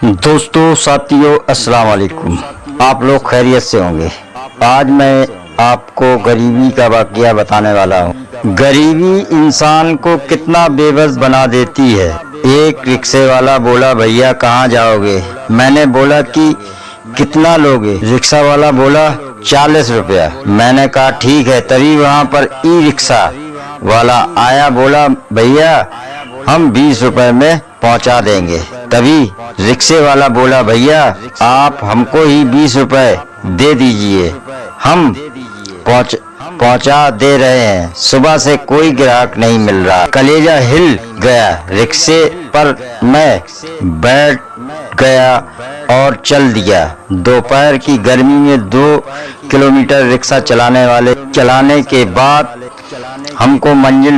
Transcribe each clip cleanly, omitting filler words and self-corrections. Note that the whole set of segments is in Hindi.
दोस्तों साथियों अस्सलाम वालेकुम। आप लोग खैरियत से होंगे। आज मैं आपको गरीबी का वाक़या बताने वाला हूँ। गरीबी इंसान को कितना बेबस बना देती है। एक रिक्शे वाला बोला, भैया कहाँ जाओगे? मैंने बोला कि कितना लोगे? रिक्शा वाला बोला 40 रुपया। मैंने कहा ठीक है। तभी वहाँ पर ई रिक्शा वाला आया, बोला भैया हम 20 रुपए में पहुंचा देंगे। तभी रिक्शे वाला बोला, भैया आप हमको ही 20 रुपए दे दीजिए, हम पहुंचा दे रहे हैं। सुबह से कोई ग्राहक नहीं मिल रहा। कलेजा हिल गया। रिक्शे पर मैं बैठ गया और चल दिया। दोपहर की गर्मी में 2 किलोमीटर रिक्शा चलाने के बाद हमको मंजिल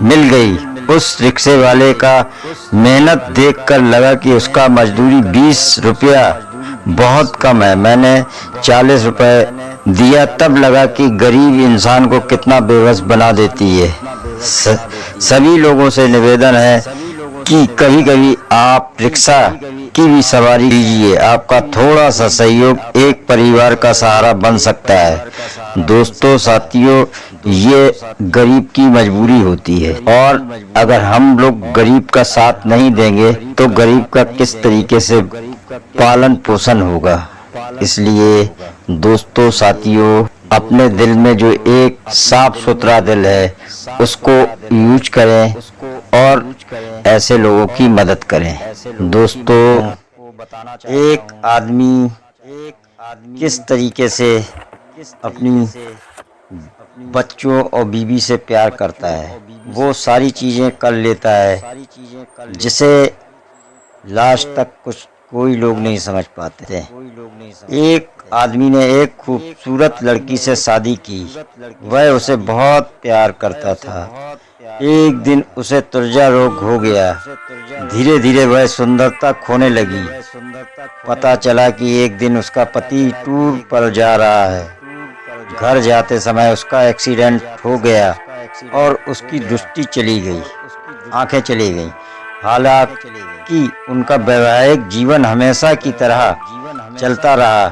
मिल गई। उस रिक्शे वाले का मेहनत देखकर लगा कि उसका मजदूरी 20 रुपया बहुत कम है। मैंने 40 रुपए दिया। तब लगा कि गरीब इंसान को कितना बेबस बना देती है। सभी लोगों से निवेदन है कि कभी कभी आप रिक्शा की भी सवारी लीजिए। आपका थोड़ा सा सहयोग एक परिवार का सहारा बन सकता है। दोस्तों साथियों, ये गरीब की मजबूरी होती है और अगर हम लोग गरीब का साथ नहीं देंगे तो गरीब का किस तरीके से पालन पोषण होगा। इसलिए दोस्तों साथियों, अपने दिल में जो एक साफ सुथरा दिल है उसको यूज करें और ऐसे लोगों की मदद करें। दोस्तों, एक आदमी किस तरीके से अपनी बच्चों और बीवी से प्यार करता है, वो सारी चीज़ें कर लेता है जिसे लास्ट तक कोई लोग नहीं समझ पाते। एक आदमी ने एक खूबसूरत लड़की से शादी की। वह उसे बहुत प्यार करता था। एक दिन उसे त्वचा रोग हो गया। धीरे धीरे वह सुंदरता खोने लगी। पता चला कि एक दिन उसका पति टूर पर जा रहा है। घर जाते समय उसका एक्सीडेंट हो गया और उसकी दृष्टि चली गई, आंखें चली गईं। हालांकि उनका वैवाहिक जीवन हमेशा की तरह चलता रहा,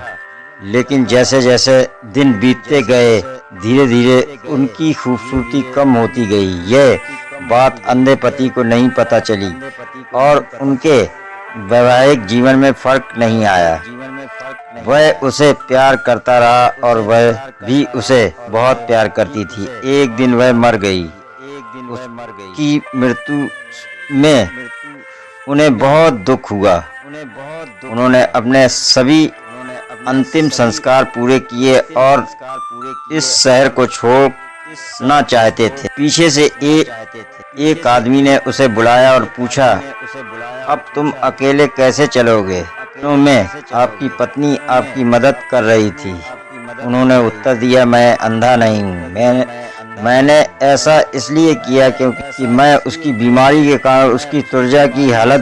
लेकिन जैसे जैसे दिन बीतते गए धीरे धीरे उनकी खूबसूरती कम होती गई। यह बात अंधे पति को नहीं पता चली और उनके वैवाहिक जीवन में फर्क नहीं आया। वह उसे प्यार करता रहा और वह भी उसे बहुत प्यार करती थी। एक दिन वह मर गई। उसकी मृत्यु में उन्हें बहुत दुख हुआ। उन्होंने अपने सभी अंतिम संस्कार पूरे किए और इस शहर को छोड़ना चाहते थे। पीछे से एक आदमी ने उसे बुलाया और पूछा, अब तुम अकेले कैसे चलोगे? में आपकी पत्नी आपकी मदद कर रही थी। उन्होंने उत्तर दिया, मैं अंधा नहीं हूँ। मैंने ऐसा इसलिए किया क्योंकि मैं उसकी बीमारी के कारण उसकी त्वचा की हालत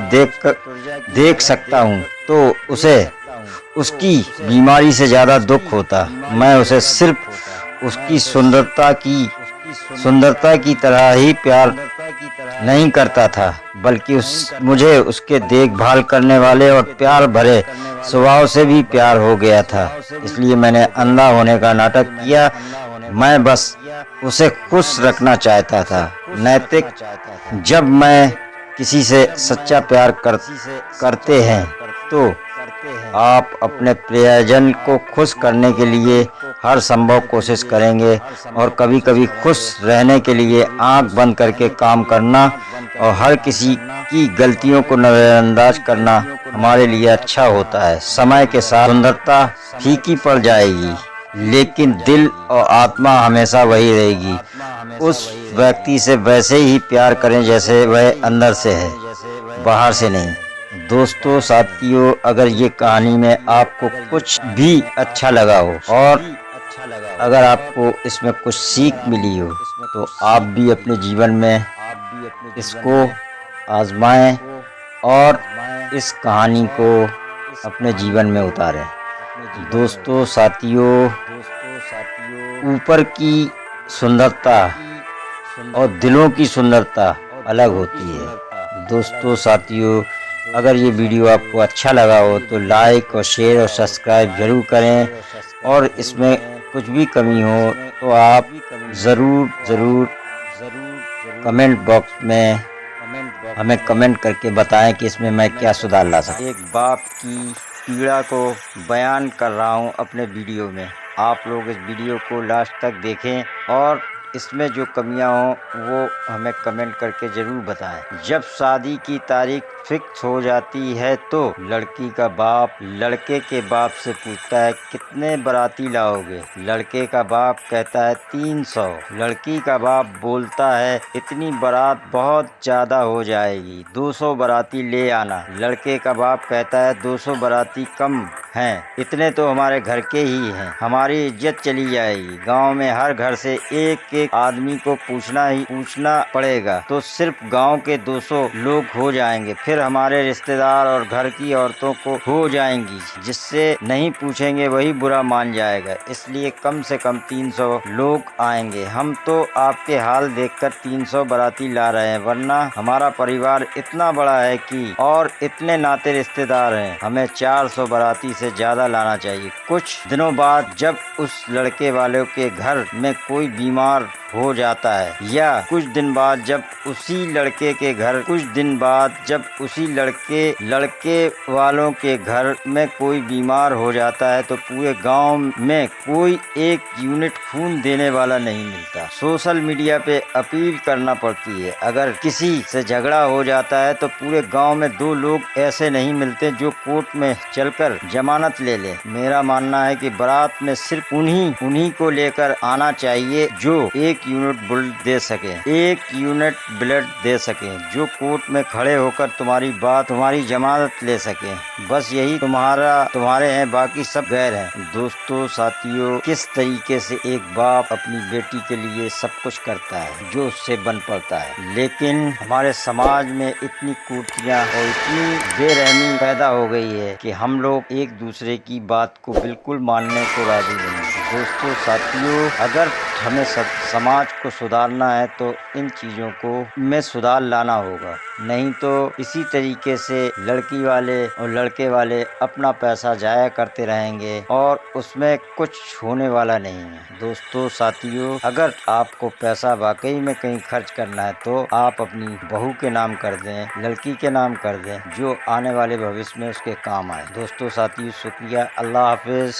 देख सकता हूँ तो उसे उसकी बीमारी से ज़्यादा दुख होता। मैं उसे सिर्फ उसकी सुंदरता की तरह ही प्यार नहीं करता था, बल्कि मुझे उसके देखभाल करने वाले और प्यार भरे स्वभाव से भी प्यार हो गया था। इसलिए मैंने अंधा होने का नाटक किया। मैं बस उसे खुश रखना चाहता था। नैतिक, जब मैं किसी से सच्चा प्यार करते हैं तो आप अपने प्रियजन को खुश करने के लिए हर संभव कोशिश करेंगे और कभी कभी खुश रहने के लिए आंख बंद करके काम करना और हर किसी की गलतियों को नजरअंदाज करना हमारे लिए अच्छा होता है। समय के साथ सुंदरता फीकी पड़ जाएगी, लेकिन दिल और आत्मा हमेशा वही रहेगी। उस व्यक्ति से वैसे ही प्यार करें जैसे वह अंदर से है, बाहर से नहीं। दोस्तों साथियों, अगर ये कहानी में आपको कुछ भी अच्छा लगा हो और अगर आपको इसमें कुछ सीख मिली हो तो आप भी अपने जीवन में इसको आजमाएं और इस कहानी को अपने जीवन में उतारें। दोस्तों साथियों, ऊपर की सुंदरता और दिलों की सुंदरता अलग होती है। दोस्तों साथियों, अगर ये वीडियो आपको अच्छा लगा हो तो लाइक और शेयर और सब्सक्राइब जरूर करें, और इसमें कुछ भी कमी हो तो आप ज़रूर कमेंट बॉक्स में हमें कमेंट करके बताएं कि इसमें मैं क्या सुधार ला सकता हूं। एक बाप की पीड़ा को बयान कर रहा हूं अपने वीडियो में। आप लोग इस वीडियो को लास्ट तक देखें और इसमें जो कमियां हों वो हमें कमेंट करके ज़रूर बताएं। जब शादी की तारीख फिक्स हो जाती है तो लड़की का बाप लड़के के बाप से पूछता है कितने बाराती लाओगे। लड़के का बाप कहता है 300। लड़की का बाप बोलता है इतनी बारात बहुत ज़्यादा हो जाएगी, 200 बाराती ले आना। लड़के का बाप कहता है 200 बाराती कम हैं, इतने तो हमारे घर के ही हैं, हमारी इज्जत चली जाएगी। गांव में हर घर से एक एक आदमी को पूछना पड़ेगा तो सिर्फ गांव के 200 लोग हो जाएंगे, फिर हमारे रिश्तेदार और घर की औरतों को हो जाएंगी, जिससे नहीं पूछेंगे वही बुरा मान जाएगा। इसलिए कम से कम 300 लोग आएंगे। हम तो आपके हाल देखकर 300 बाराती ला रहे हैं, वरना हमारा परिवार इतना बड़ा है कि और इतने नाते रिश्तेदार हैं, हमें 400 बाराती से ज्यादा लाना चाहिए। कुछ दिनों बाद जब उस लड़के वालों के घर में कोई बीमार हो जाता है, या कुछ दिन बाद जब उसी लड़के वालों के घर में कोई बीमार हो जाता है तो पूरे गांव में कोई एक यूनिट खून देने वाला नहीं मिलता। सोशल मीडिया पे अपील करना पड़ती है। अगर किसी से झगड़ा हो जाता है तो पूरे गांव में 2 लोग ऐसे नहीं मिलते जो कोर्ट में चलकर जमानत ले ले। मेरा मानना है कि बारात में सिर्फ उन्हीं को लेकर आना चाहिए जो एक यूनिट ब्लड दे सके, जो कोर्ट में खड़े होकर तुम्हारी जमानत ले सके। बस यही तुम्हारे हैं, बाकी सब गैर हैं। दोस्तों साथियों, किस तरीके से एक बाप अपनी बेटी के लिए सब कुछ करता है जो उससे बन पड़ता है, लेकिन हमारे समाज में इतनी कुर्तियां और इतनी बेरहमी पैदा हो गई है कि हम लोग एक दूसरे की बात को बिल्कुल मानने को राजी नहीं हैं। दोस्तों साथियों, अगर हमें समाज को सुधारना है तो इन चीज़ों को में सुधार लाना होगा, नहीं तो इसी तरीके से लड़की वाले और लड़के वाले अपना पैसा जाया करते रहेंगे और उसमें कुछ होने वाला नहीं है। दोस्तों साथियों, अगर आपको पैसा वाकई में कहीं खर्च करना है तो आप अपनी बहू के नाम कर दें, लड़की के नाम कर दें, जो आने वाले भविष्य में उसके काम आए। दोस्तों साथियों, शुक्रिया। अल्लाह हाफिज।